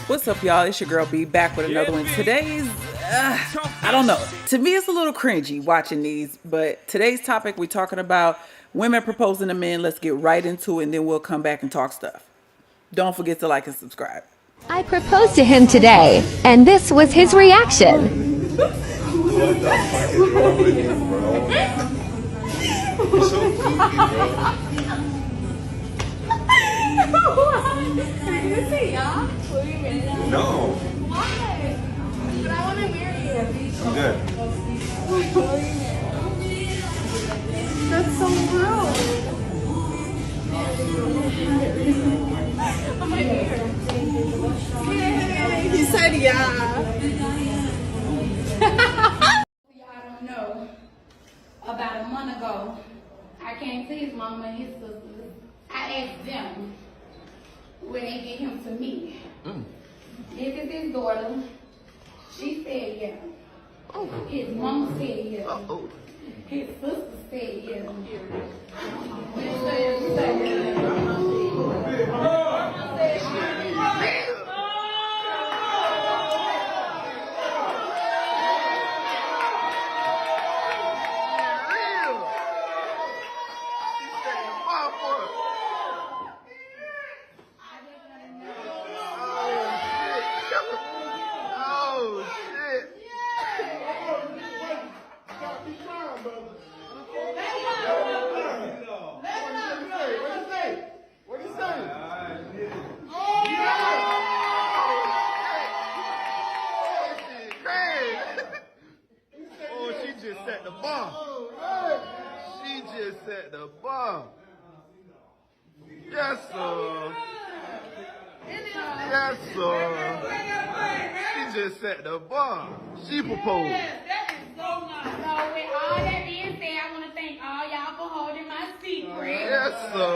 What's up, y'all? It's your girl B back with another one. Today's, I don't know. To me, it's a little cringy watching these, but today's topic, we're talking about women proposing to men. Let's get right into it, and then we'll come back and talk stuff. Don't forget to like and subscribe. I proposed to him today, and this was his reaction. No, Why? But I want to marry you. I'm good. That's so rude. I'm here. He said yeah. Y'all don't know. About a month ago, I came to his mama and his sisters. I asked them, will they get him to me? This is his daughter. She said yeah. His mama said yeah. His sister said yeah. Set the bar. She just set the bar. Yes, sir. Yes, sir. She just set the bar. She proposed. That is so nice. So with all that being said, I want to thank all y'all for holding my secret. Yes, sir.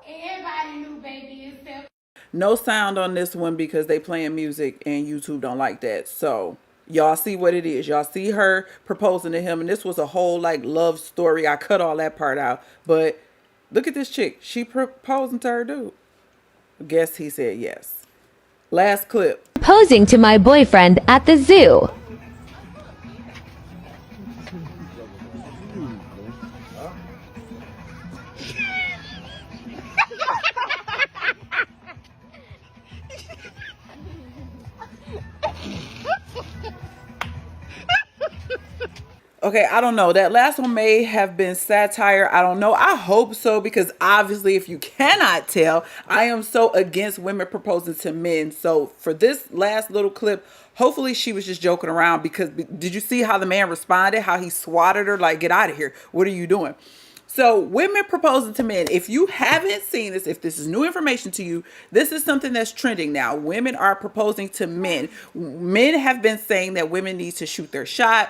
Everybody knew baby except No sound on this one because they playing music and YouTube don't like that. So y'all see what it is. Y'all see her proposing to him, and this was a whole like love story. I cut all that part out, but look at this chick. She proposing to her dude. Guess he said yes. Last clip. Posing to my boyfriend at the zoo. Okay, I don't know. That last one may have been satire. I don't know. I hope so, because obviously, if you cannot tell, I am so against women proposing to men. So for this last little clip, hopefully she was just joking around, because did you see how the man responded? How he swatted her like, get out of here. What are you doing? So women proposing to men, if you haven't seen this, if this is new information to you, this is something that's trending now. Women are proposing to men. Men have been saying that women need to shoot their shot.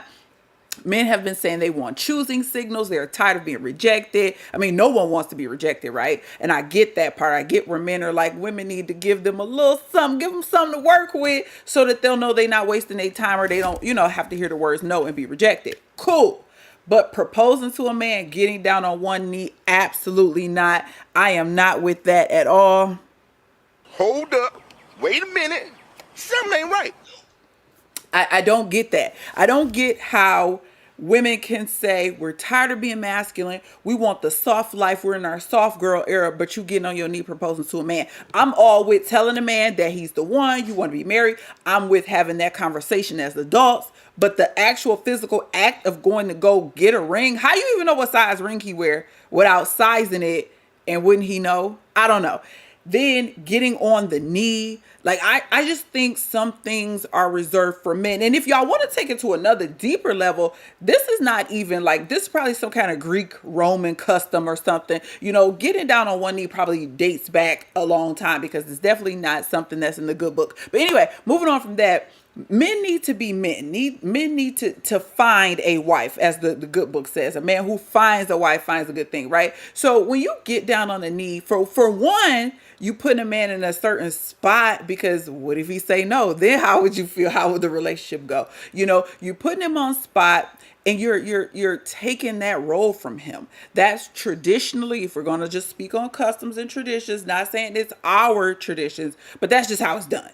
Men have been saying they want choosing signals. They're tired of being rejected. I mean, no one wants to be rejected, right? And I get that part. I get where men are like, women need to give them a little something, give them something to work with so that they'll know they're not wasting their time, or they don't, have to hear the words no and be rejected. Cool. But proposing to a man, getting down on one knee, absolutely not. I am not with that at all. Hold up. Wait a minute. Something ain't right. I don't get that. I don't get how women can say we're tired of being masculine. We want the soft life. We're in our soft girl era, but you getting on your knee proposing to a man. I'm all with telling a man that he's the one, you want to be married. I'm with having that conversation as adults. But the actual physical act of going to go get a ring, how you even know what size ring he wear without sizing it? And wouldn't he know? I don't know. Then getting on the knee. Like, I just think some things are reserved for men. And if y'all want to take it to another deeper level, this is not even like, this is probably some kind of Greek Roman custom or something. Getting down on one knee probably dates back a long time, because it's definitely not something that's in the good book. But anyway, moving on from that, men need to be men. Men need to find a wife, as the good book says. A man who finds a wife finds a good thing, right? So when you get down on the knee, for one, you put a man in a certain spot, because what if he say no? Then how would you feel? How would the relationship go? You're putting him on spot, and you're taking that role from him. That's traditionally, if we're going to just speak on customs and traditions, not saying it's our traditions, but that's just how it's done.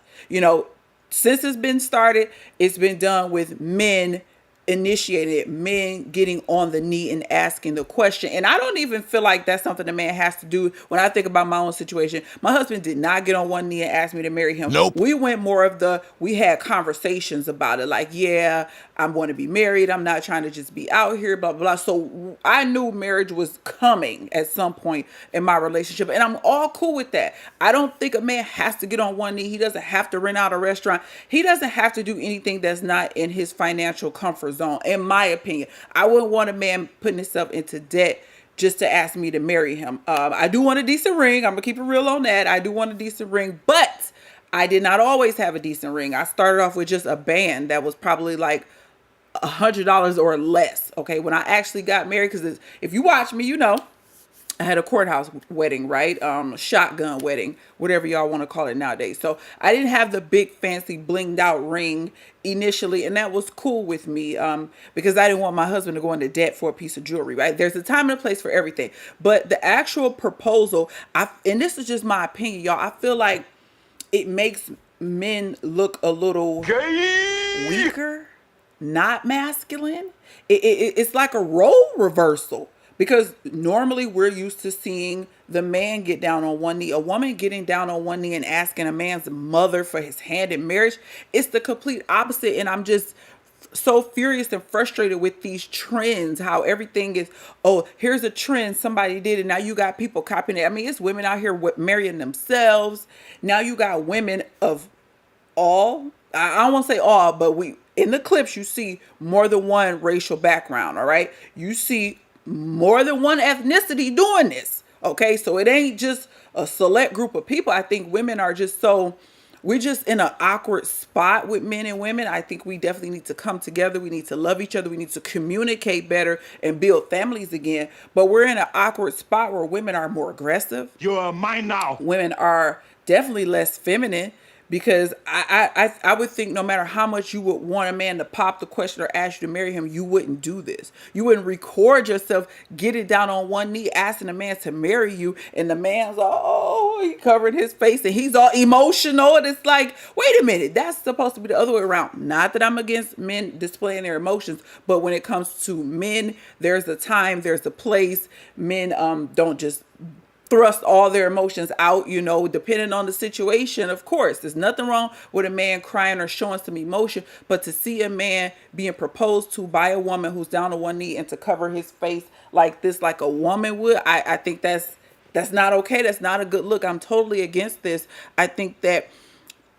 Since it's been started, it's been done with men initiating it, men getting on the knee and asking the question. And I don't even feel like that's something a man has to do. When I think about my own situation, my husband did not get on one knee and ask me to marry him. Nope. We went more of we had conversations about it. Like, yeah, I'm going to be married. I'm not trying to just be out here, blah, blah, blah. So I knew marriage was coming at some point in my relationship. And I'm all cool with that. I don't think a man has to get on one knee. He doesn't have to rent out a restaurant. He doesn't have to do anything that's not in his financial comfort zone, in my opinion. I wouldn't want a man putting himself into debt just to ask me to marry him. I do want a decent ring. I'm gonna keep it real on that. I do want a decent ring, but I did not always have a decent ring. I started off with just a band that was probably like $100 or less. Okay, when I actually got married, because if you watch me, I had a courthouse wedding, right? Shotgun wedding, whatever y'all want to call it nowadays. So I didn't have the big fancy blinged out ring initially, and that was cool with me because I didn't want my husband to go into debt for a piece of jewelry, right? There's a time and a place for everything. But the actual proposal, and this is just my opinion, y'all, I feel like it makes men look a little weaker, not masculine. It's like a role reversal. Because normally we're used to seeing the man get down on one knee. A woman getting down on one knee and asking a man's mother for his hand in marriage, it's the complete opposite. And I'm just so furious and frustrated with these trends, how everything is, oh, here's a trend, somebody did it, now you got people copying it. I mean, it's women out here marrying themselves. Now you got women of all, I don't want to say all, but in the clips you see more than one racial background, all right? You see more than one ethnicity doing this. Okay, so it ain't just a select group of people. I think women are we're just in an awkward spot with men and women. I think we definitely need to come together. We need to love each other. We need to communicate better and build families again. But we're in an awkward spot where women are more aggressive. You're mine now. Women are definitely less feminine. Because I would think no matter how much you would want a man to pop the question or ask you to marry him, you wouldn't do this. You wouldn't record yourself getting down on one knee asking a man to marry you, and the man's he covered his face and he's all emotional, and it's like, wait a minute, that's supposed to be the other way around. Not that I'm against men displaying their emotions, but when it comes to men, there's a time, there's a place. Men don't just thrust all their emotions out, depending on the situation. Of course, there's nothing wrong with a man crying or showing some emotion, but to see a man being proposed to by a woman who's down on one knee and to cover his face like this, like a woman would, I think that's not okay. That's not a good look. I'm totally against this. I think that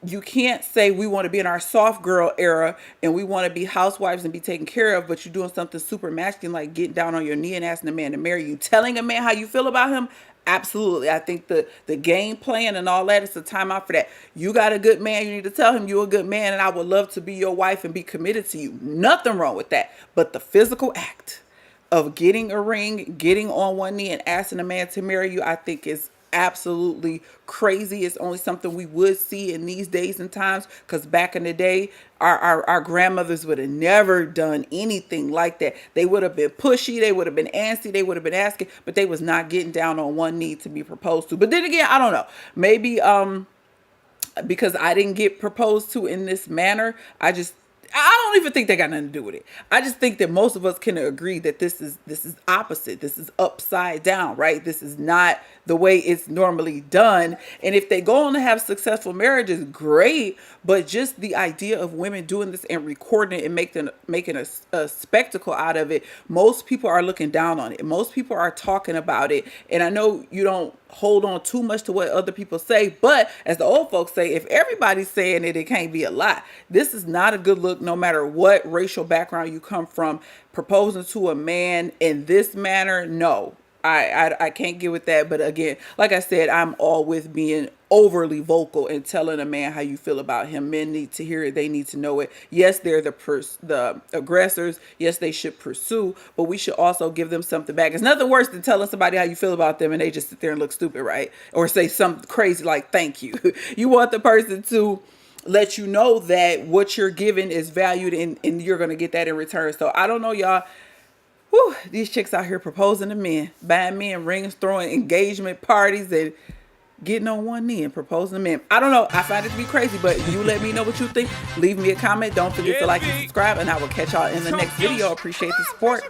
you can't say we want to be in our soft girl era and we want to be housewives and be taken care of, but you're doing something super masculine like getting down on your knee and asking a man to marry you, telling a man how you feel about him. Absolutely. I think the game plan and all that is a time out for that. You got a good man. You need to tell him you're a good man and I would love to be your wife and be committed to you. Nothing wrong with that. But the physical act of getting a ring, getting on one knee and asking a man to marry you, I think is absolutely crazy. It's only something we would see in these days and times, because back in the day, our grandmothers would have never done anything like that. They would have been pushy, they would have been antsy, they would have been asking, but they was not getting down on one knee to be proposed to. But then again, I don't know. Maybe because I didn't get proposed to in this manner, I don't even think they got nothing to do with it. I just think that most of us can agree that this is opposite. This is upside down, right? This is not the way it's normally done. And if they go on to have successful marriages, great. But just the idea of women doing this and recording it and making a spectacle out of it, most people are looking down on it. Most people are talking about it. And I know you don't hold on too much to what other people say, but as the old folks say, if everybody's saying it, it can't be a lie. This is not a good look, no matter what racial background you come from. Proposing to a man in this manner, no. I can't get with that. But again, like I said, I'm all with being overly vocal and telling a man how you feel about him. Men need to hear it. They need to know it. Yes, they're the aggressors. Yes, they should pursue, but we should also give them something back. It's nothing worse than telling somebody how you feel about them and they just sit there and look stupid, right? Or say something crazy like thank you. You want the person to let you know that what you're giving is valued and you're going to get that in return. So I don't know, y'all. Whew, these chicks out here proposing to men, buying men rings, throwing engagement parties, and getting on one knee and proposing to men. I don't know. I find it to be crazy, but you let me know what you think. Leave me a comment. Don't forget to like and subscribe, and I will catch y'all in the next video. Appreciate the support.